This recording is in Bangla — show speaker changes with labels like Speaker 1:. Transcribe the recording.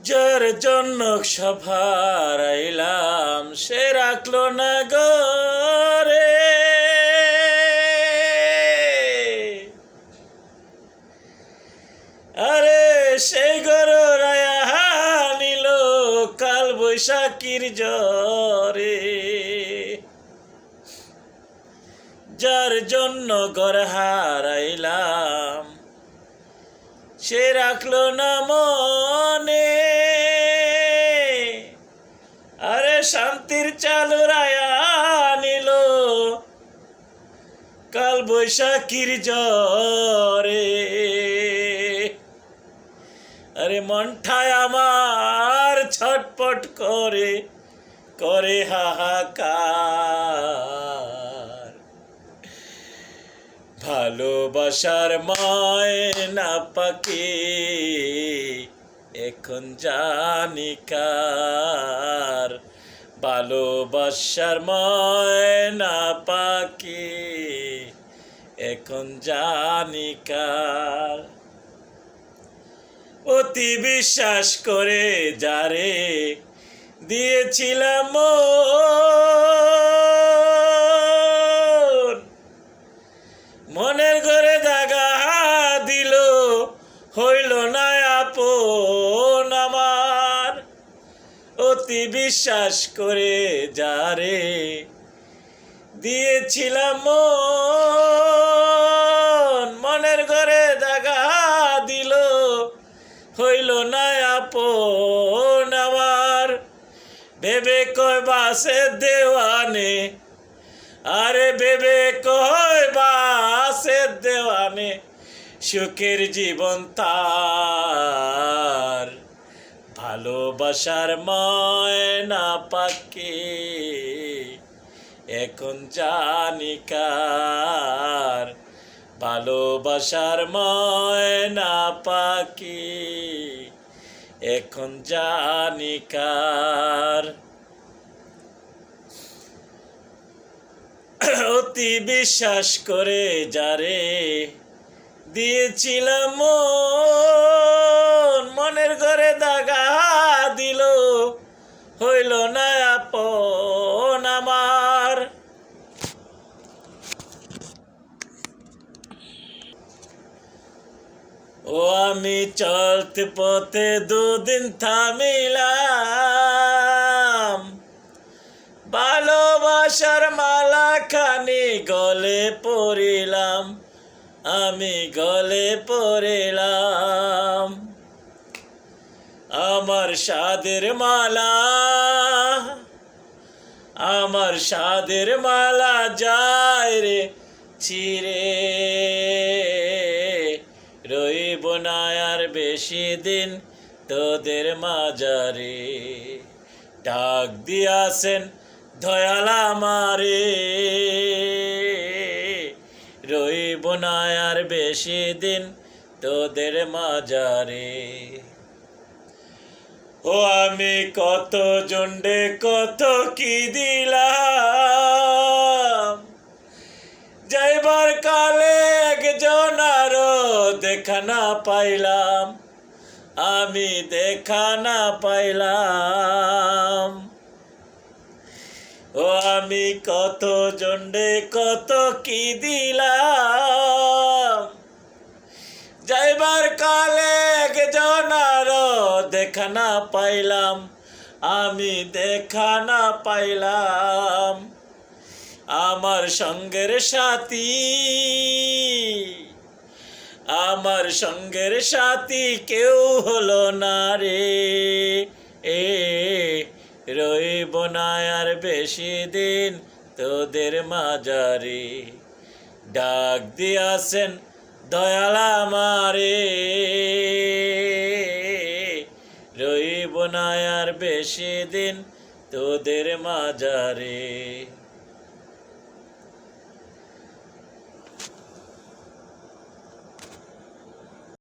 Speaker 1: যার জন্য সভার আইলাম সে রাখলো না গরে, আরে সেই গরু রায়া নিল কাল বৈশাখীর জ্বরে। যার জন্য ঘর হারাইলাম সে রাখলো না মনে, আরে শান্তির চালু রায়া নিল কাল বৈশাখীর জ্বরে। আরে মনটায় আমার ছটপট করে করে হাহাকার, ভালোবাসার ময়না পাখি এখন জানি কার, ভালোবাসার ময়না পাখি এখন জানি কার। অতি বিশ্বাস করে যারে দিয়েছিলাম মনের ঘরে দাগা দিল হইল না আপন আমার। অতি বিশ্বাস করে যারে দিয়েছিলাম মনের ঘরে দাগা দিল হইল না আপন আমার। ভেবে কয় বাসে দেওয়ানে, আরে ভেবে কয় বাসে দেওয়ানে সুখের জীবন তার, ভালোবাসার ময়না পাখি এখন জানি কার, ভালোবাসার ময়না পাখি এখন জানি কার। অতি বিশ্বাস করে যারে দিয়েছিলাম মনের ঘরে দাগা দিল হইল না আপন আমার। ও আমি চলতে পথে দুদিন থামিলাম, ভালোবাসার মালা খানি গলে পড়িলাম, আমি গলে পড়িলাম। আমার সাদের মালা, আমার সাদের মালা যায় রে ছিঁড়ে, রইব না আর বেশি দিন তোদের মাঝারে। ডাক দিয়াছেন দয়াল আমারে, রইব না আর বেশি দিন তোদের মাঝারে। ও আমি কত জন্ডে কত কি দিলাম, যাইবার কালে একজন আরো দেখা না পাইলাম, আমি দেখা না পাইলাম। ও আমি কত জন্ডে কত কি দিলাম, যাইবার কালে একজন আরো দেখা না পাইলাম, আমি দেখা না পাইলাম। আমার সঙ্গের সাথী, আমার সঙ্গের সাথী কেউ হলো না রে, রইব না আর বেশি দিন তোদের মাঝারে। ডাক দিয়াছেন দয়াল আমারে, রইব না আর বেশি দিন তোদের মাঝারে।